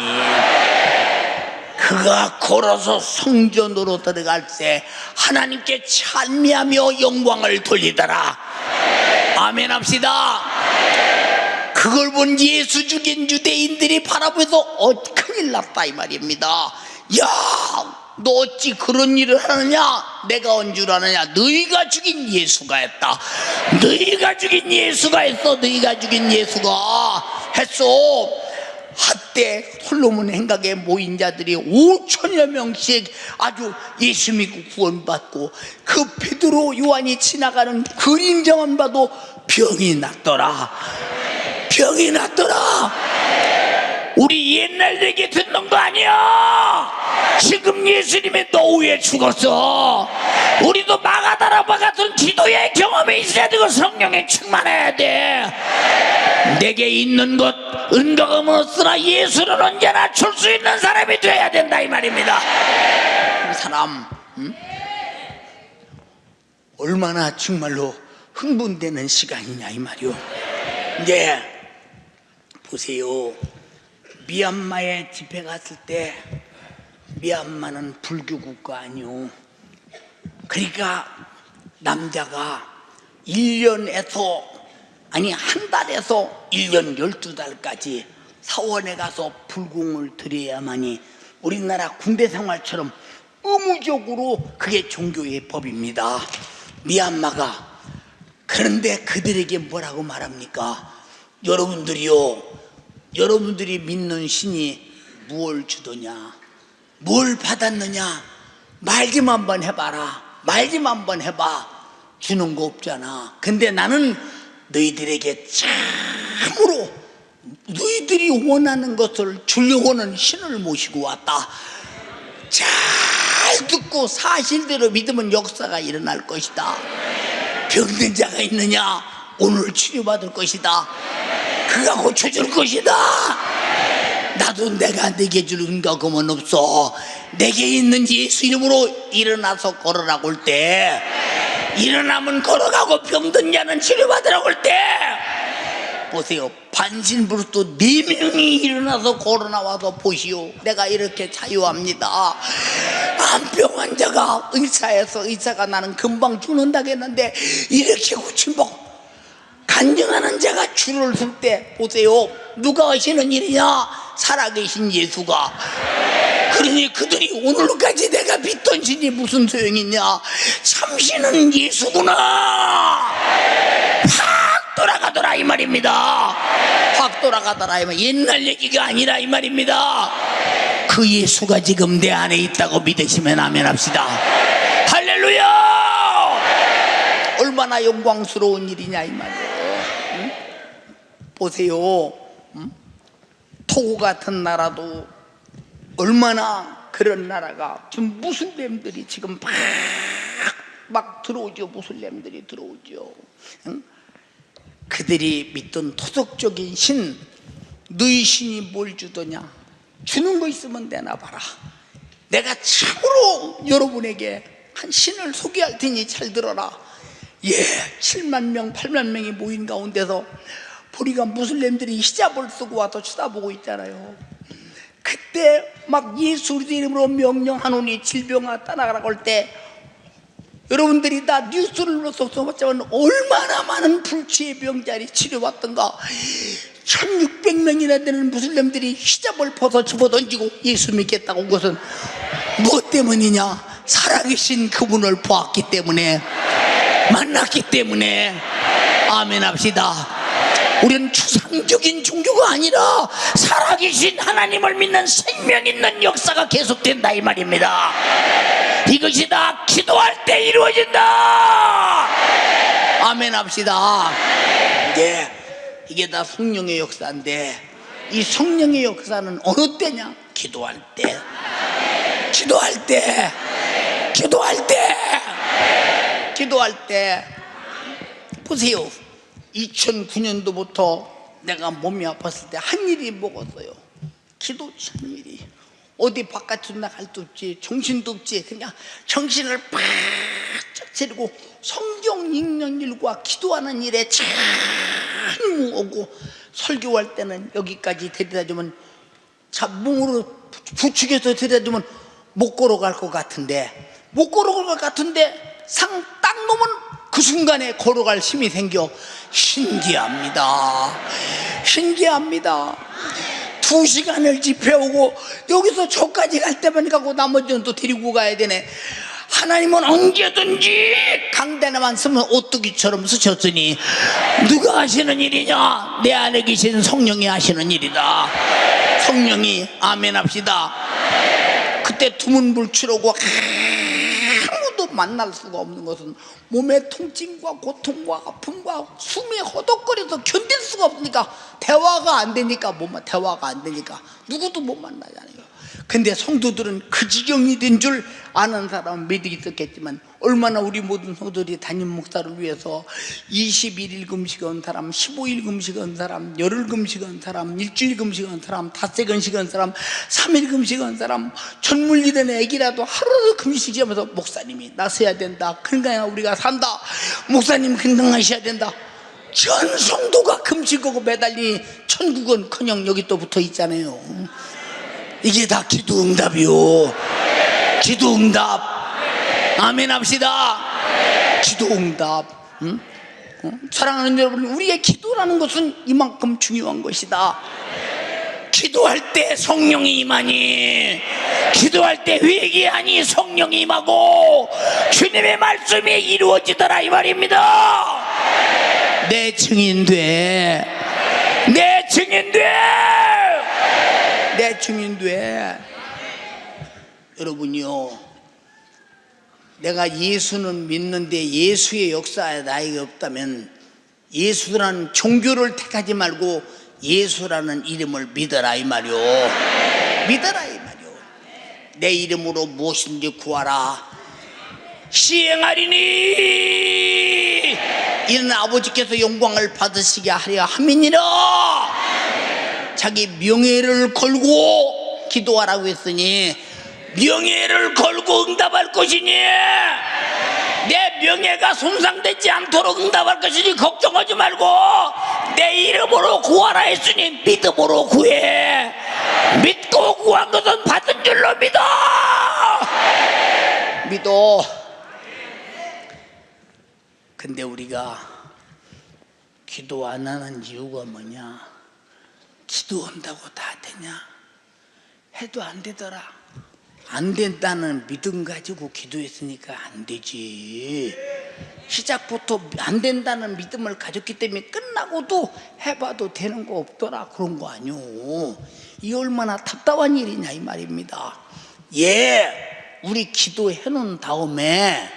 그가 걸어서 성전으로 들어갈 때 하나님께 찬미하며 영광을 돌리더라. 아멘 합시다. 그걸 본 예수 죽인 유대인들이 바라보면서 큰일 났다 이 말입니다. 야, 너 어찌 그런 일을 하느냐. 내가 온 줄 아느냐. 너희가 죽인 예수가 했다. 너희가 죽인 예수가 했어. 너희가 죽인 예수가 했어. 한때 솔로몬 행각에 모인 자들이 5천여 명씩 아주 예수 믿고 구원받고, 그 베드로 요한이 지나가는 그림자만 봐도 병이 낫더라. 병이 낫더라. 우리 옛날 얘기 듣는 거 아니야. 지금 예수님의 노후에 죽었어. 우리도 마가다라바 같은 기도의 경험이 있어야 되고 성령에 충만해야 돼. 내게 있는 것 은거금으로 쓰라. 예수는 언제나 줄 수 있는 사람이 돼야 된다 이 말입니다. 이 사람 얼마나 정말로 흥분되는 시간이냐 이 말이요. 이제 보세요. 미얀마에 집회 갔을 때, 미얀마는 불교 국가 아니요. 그러니까 남자가 1년에서 아니 한 달에서 1년 12달까지 사원에 가서 불공을 드려야만이 우리나라 군대 생활처럼 의무적으로 그게 종교의 법입니다. 미얀마가. 그런데 그들에게 뭐라고 말합니까? 여러분들이 믿는 신이 무엇을 주더냐, 뭘 받았느냐, 말 좀 한번 해봐라. 말 좀 한번 해봐. 주는 거 없잖아. 근데 나는 너희들에게 참으로 너희들이 원하는 것을 주려고는 신을 모시고 왔다. 잘 듣고 사실대로 믿으면 역사가 일어날 것이다. 병든 자가 있느냐? 오늘 치료받을 것이다. 그가 고쳐줄 것이다. 나도 내가 내게 주는 거금은 없어. 내게 있는 예수 이름으로 일어나서 걸어라고 할 때, 일어나면 걸어가고 병든 자는 치료받으라고 할 때, 보세요. 반신부르도 4명이 일어나서 걸어나와서 보시오. 내가 이렇게 자유합니다. 암병 환자가 의사에서 의사가 나는 금방 죽는다겠는데 이렇게 고침복 간증하는 자가 줄을 설 때 보세요. 누가 하시는 일이냐? 살아계신 예수가. 그러니 그들이 오늘까지 내가 믿던 신이 무슨 소용이 있냐? 참신은 예수구나. 확 돌아가더라 이 말입니다. 확 돌아가더라 이 말. 옛날 얘기가 아니라 이 말입니다. 그 예수가 지금 내 안에 있다고 믿으시면 아멘 합시다. 할렐루야. 얼마나 영광스러운 일이냐 이 말이에요. 응? 보세요. 응? 토고 같은 나라도 얼마나 그런 나라가 지금 무슬림들이 지금 막 들어오죠. 무슬림들이 들어오죠. 응? 그들이 믿던 토속적인 신, 너희 신이 뭘 주더냐? 주는 거 있으면 내놔봐라. 내가 참으로 여러분에게 한 신을 소개할 테니 잘 들어라. 예, 7만 명, 8만 명이 모인 가운데서 보니까 무슬림들이 히잡을 쓰고 와서 쳐다보고 있잖아요. 그때 막 예수 이름으로 명령하노니 질병아 떠나가라고 할 때 여러분들이 다 뉴스를 접하자면 얼마나 많은 불치의 병자리 치료받던가. 1600명이나 되는 무슬림들이 히잡을 벗어 집어던지고 예수 믿겠다고 온 것은 무엇 때문이냐? 살아계신 그분을 보았기 때문에, 만났기 때문에. 아멘 합시다. 우리는 추상적인 종교가 아니라 살아계신 하나님을 믿는 생명 있는 역사가 계속된다 이 말입니다. 이것이 다 기도할 때 이루어진다. 아멘 합시다. 이게 다 성령의 역사인데, 이 성령의 역사는 어느 때냐? 기도할 때. 기도할 때. 기도할 때. 기도할 때. 보세요. 2009년도부터 내가 몸이 아팠을 때 한 일이 먹었어요. 기도 한 일이. 어디 바깥으로 나갈 수 없지, 정신도 없지. 그냥 정신을 바짝 차리고 성경 읽는 일과 기도하는 일에 참 오고, 설교할 때는 여기까지 데려다주면 몸으로 부축해서 데려다주면 못 걸어갈 것 같은데, 못 걸어갈 것 같은데 상 딱 놓으면 그 순간에 걸어갈 힘이 생겨. 신기합니다. 신기합니다. 2시간을 집회오고 여기서 저까지 갈 때만 가고 나머지는 또 데리고 가야 되네. 하나님은 언제든지 강대나만 쓰면 오뚜기처럼 쓰셨으니 누가 하시는 일이냐? 내 안에 계신 성령이 하시는 일이다. 성령이. 아멘 합시다. 그때 두문불출하고 아무도 만날 수가 없는 것은 몸의 통증과 고통과 아픔과 숨이 허덕거려서 견딜 수가 없으니까, 대화가 안 되니까 대화가 안 되니까 누구도 못 만나잖아요. 근데 성도들은 그 지경이 된 줄 아는 사람은 믿어 있었겠지만, 얼마나 우리 모든 성도들이 담임 목사를 위해서 21일 금식한 사람, 15일 금식한 사람, 열흘 금식한 사람, 일주일 금식한 사람, 닷새 금식한 사람, 3일 금식한 사람, 전물리던 애기라도 하루도 금식하면서 목사님이 나서야 된다, 건강해야 우리가 산다, 목사님 건강하셔야 된다. 전 성도가 금식하고 매달리니 천국은커녕 여기 또 붙어 있잖아요. 이게 다 기도 응답이요. 기도 응답. 아멘 합시다. 기도 응답. 응? 사랑하는 여러분, 우리의 기도라는 것은 이만큼 중요한 것이다. 기도할 때 성령이 임하니, 기도할 때 회개하니 성령이 임하고 주님의 말씀이 이루어지더라 이 말입니다. 내 증인 돼. 내 증인 돼. 내 증인 돼. 여러분이요, 내가 예수는 믿는데 예수의 역사에 나에게 없다면, 예수라는 종교를 택하지 말고 예수라는 이름을 믿어라 이 말이오. 믿어라 이 말이오. 내 이름으로 무엇인지 구하라 시행하리니 이는 아버지께서 영광을 받으시게 하려 함이니라. 자기 명예를 걸고 기도하라고 했으니 명예를 걸고 응답할 것이니 내 명예가 손상되지 않도록 응답할 것이니 걱정하지 말고 내 이름으로 구하라 했으니 믿음으로 구해. 믿고 구한 것은 받은 줄로 믿어. 믿어. 근데 우리가 기도 안 하는 이유가 뭐냐? 기도한다고 다 되냐? 해도 안 되더라. 안 된다는 믿음 가지고 기도했으니까 안 되지. 시작부터 안 된다는 믿음을 가졌기 때문에 끝나고도 해봐도 되는 거 없더라 그런 거 아니오. 이 얼마나 답답한 일이냐 이 말입니다. 우리 기도해 놓은 다음에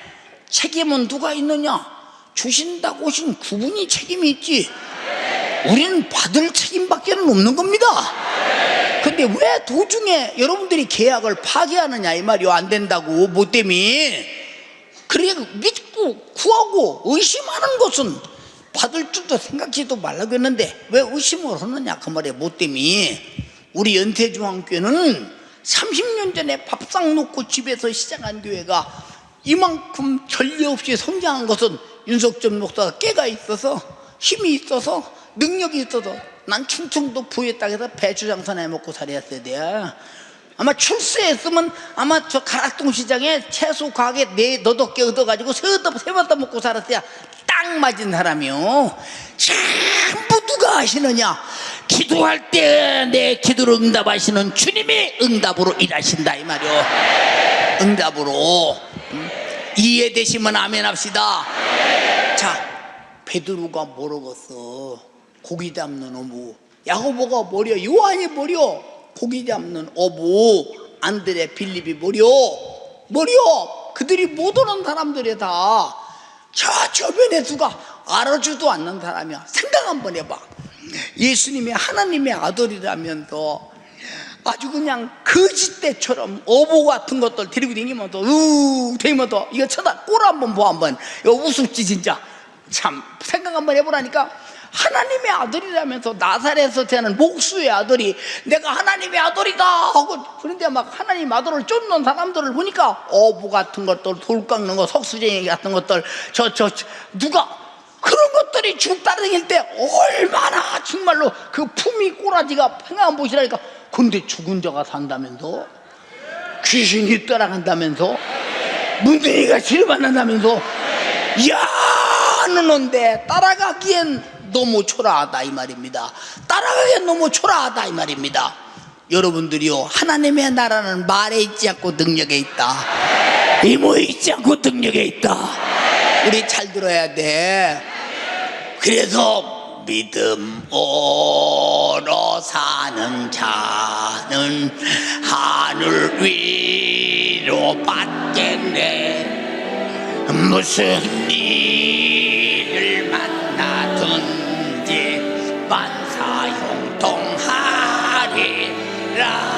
책임은 누가 있느냐? 주신다고 하신 그분이 책임이 있지. 우리는 받을 책임밖에는 없는 겁니다. 근데 왜 도중에 여러분들이 계약을 파기하느냐 이 말이요. 안 된다고 뭐 때문에. 그래 믿고 구하고 의심하는 것은 받을 줄도 생각지도 말라고 했는데 왜 의심을 하느냐 그 말이에요. 뭐 때문에. 우리 연세중앙교회는 30년 전에 밥상 놓고 집에서 시작한 교회가 이만큼 전례 없이 성장한 것은 윤석전 목사가 깨가 있어서 힘이 있어서 능력이 있어서. 난 충청도 부에 땅에서 배추 장사나 해먹고 살았어야 돼. 아마 출세했으면 아마 저 가락동 시장에 채소 가게 4-8개 얻어가지고 세번 먹고 살았어야 딱 맞은 사람이요. 전부 누가 하시느냐? 기도할 때 내 기도를 응답하시는 주님이 응답으로 일하신다 이 말이요. 응답으로. 이해되시면 아멘 합시다. 자, 베드로가 모르겠어. 고기 잡는 어부. 야고보가 머려. 요한이 머려. 고기 잡는 어부. 안드레 빌립이 머려. 그들이 못 오는 사람들이 다 저 주변에 누가 알아주도 않는 사람이야. 생각 한번 해봐. 예수님이 하나님의 아들이라면서 아주 그냥 거짓대처럼 어부 같은 것들 데리고 다니면 되면 이거 쳐다 꼴 한번 보 한번. 이거 우습지 진짜. 참 생각 한번 해보라니까. 하나님의 아들이라면서 나사렛에서 태어난 목수의 아들이 내가 하나님의 아들이다 하고. 그런데 막 하나님 아들을 쫓는 사람들을 보니까 어부 같은 것들, 돌 깎는 거, 석수쟁이 같은 것들, 누가 그런 것들이 쭉 따라다닐 때 얼마나 정말로 그 품이 꼬라지가 팽한 보시라니까. 근데 죽은 자가 산다면서, 귀신이 따라간다면서, 문둥이가 치료받는다면서. 이야, 하는데 따라가기엔 너무 초라하다 이 말입니다. 따라가기엔 너무 초라하다 이 말입니다. 여러분들이요, 하나님의 나라는 말에 있지 않고 능력에 있다. 이모에 있지 않고 능력에 있다. 우리 잘 들어야 돼. 그래서 믿음으로 사는 자는 하늘 위로 받겠네. 무슨 일을 만나든지 만사형통하리라.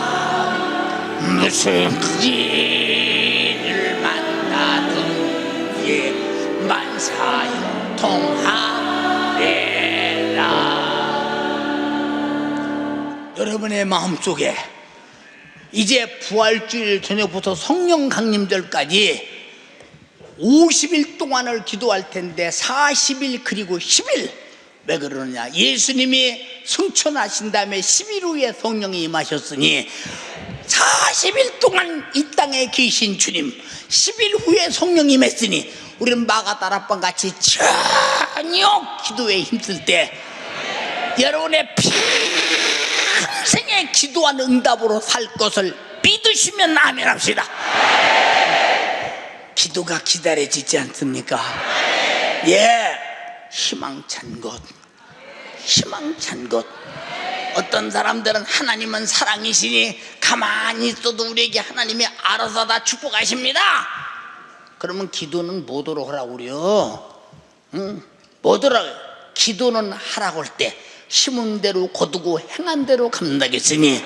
무슨 일을 만나든지 만사형통하리라. 여러분의 마음속에 이제 부활주일 저녁부터 성령 강림절까지 50일 동안을 기도할 텐데 40일 그리고 10일. 왜 그러느냐? 예수님이 승천하신 다음에 10일 후에 성령이 임하셨으니 40일 동안 이 땅에 계신 주님 10일 후에 성령이 임했으니 우리는 마가다락방 같이 저녁 기도에 힘쓸 때 여러분의 평생의 기도한 응답으로 살 것을 믿으시면 아멘 합시다. 기도가 기다려지지 않습니까? 희망찬 것. 어떤 사람들은 하나님은 사랑이시니 가만히 있어도 우리에게 하나님이 알아서 다 축복하십니다. 그러면 기도는 뭐더러 하라고 그래요? 뭐더러 기도는 하라고 할 때 심은 대로 거두고 행한 대로 갚는다겠으니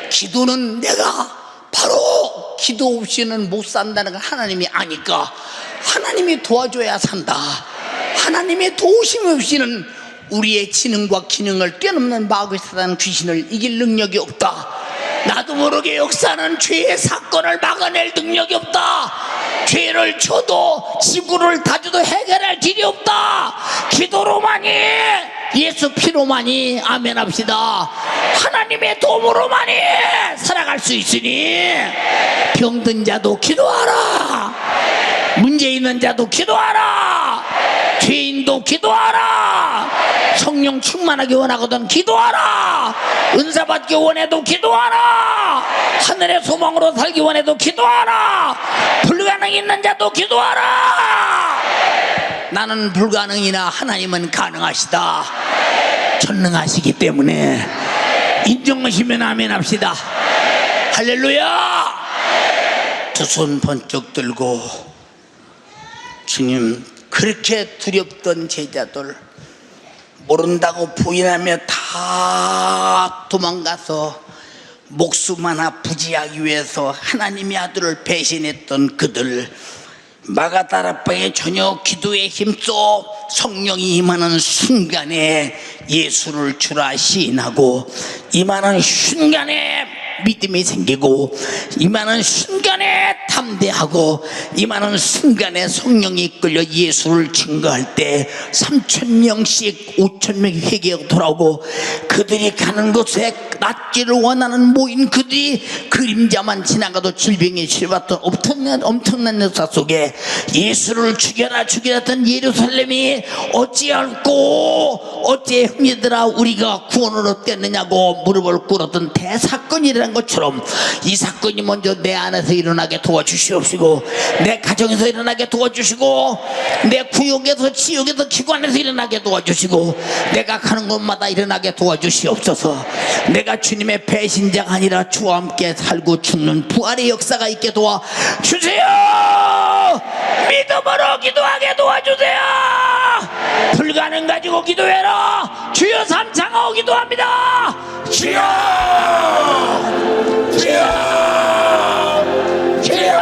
기도는 내가 바로 기도 없이는 못 산다는 걸 하나님이 아니까 하나님이 도와줘야 산다. 하나님의 도우심 없이는 우리의 지능과 기능을 뛰어넘는 마귀 사단 귀신을 이길 능력이 없다. 나도 모르게 역사는 죄의 사건을 막아낼 능력이 없다. 죄를 쳐도 지구를 다져도 해결할 길이 없다. 기도로만이, 예수 피로만이, 아멘 합시다. 하나님의 도움으로만이 살아갈 수 있으니 병든 자도 기도하라. 문제 있는 자도 기도하라. 죄인도 기도하라. 성령 충만하게 원하거든 기도하라. 은사 받기 원해도 기도하라. 하늘의 소망으로 살기 원해도 기도하라. 불가능 있는 자도 기도하라. 나는 불가능이나 하나님은 가능하시다. 전능하시기 때문에 인정하시면 아멘 합시다. 할렐루야. 두 손 번쩍 들고, 주님, 그렇게 두렵던 제자들 모른다고 부인하며 다 도망가서 목숨 하나 부지하기 위해서 하나님의 아들을 배신했던 그들, 마가다라방에 전혀 기도에 힘써 성령이 임하는 순간에 예수를 주라 시인하고, 임하는 순간에 믿음이 생기고, 임하는 순간에 담대하고, 임하는 순간에 성령이 이끌려 예수를 증거할 때 3,000명씩 5,000명이 회개하고 돌아오고, 그들이 가는 곳에 낫기를 원하는 모인 그들이 그림자만 지나가도 질병에 치료받던 엄청난 역사 속에 예수를 죽여라 했던 예루살렘이 어찌할꼬 어찌 형제들아 우리가 구원을 얻겠느냐고 무릎을 꿇었던 대사건이라는 것처럼 이 사건이 먼저 내 안에서 일어나게 도와주시옵시고, 내 가정에서 일어나게 도와주시고, 내 구역에서 지역에서 기관에서 일어나게 도와주시고, 내가 가는 곳마다 일어나게 도와주시옵소서. 내가 주님의 배신자가 아니라 주와 함께 살고 죽는 부활의 역사가 있게 도와주세요. 믿음으로 기도하게 도와주세요. 불가능 가지고 기도해라. 주여 삼창하고 기도합니다. 주여, 주여, 주여.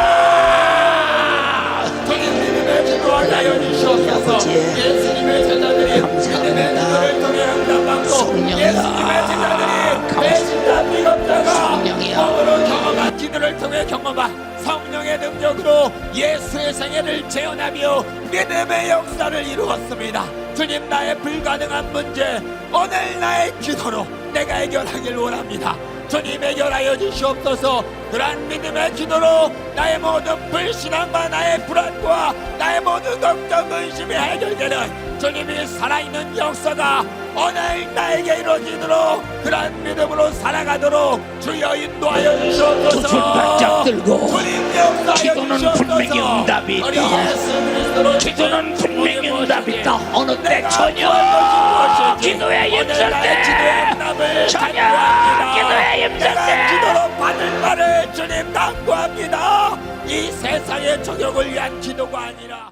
주님의 기도와 나연이 주옵소서. 예수님의 제자들이 믿음의 기도를 통해 응답받고, 예수님의 제자들이 배신자 비겁자가 몸으로 경험한 기도를 통해 경험한 성령의 능력으로 예수의 생애를 재현하며 믿음의 역사를 이루었습니다. 주님, 나의 불가능한 문제 오늘 나의 기도로 내가 해결하길 원합니다. 주님, 해결하여 주시옵소서. 그러한 믿음의 기도로 나의 모든 불신앙과 나의 불안과 나의 모든 걱정 근심이 해결되는 주님이 살아있는 역사가 오늘 나에게 이루어지도록, 그러한 믿음으로 살아가도록 주여 인도하여 주시옵소서. 두 손 바짝 들고 주님 역사하여 기도는 주시옵소서. 분명히 응답이 우리 있다. 예수 그리스도로 기도는 분명히 응답이 있다. 어느 때 내가 전혀 구할 것이 기도에 무엇인지 힘쓸 오늘 때 나의 기도의 응답을 전혀 간구합니다. 기도에 힘쓸 내가 때 기도로 받을 말을 주님 간구합니다. 이 세상의 정욕을 위한 기도가 아니라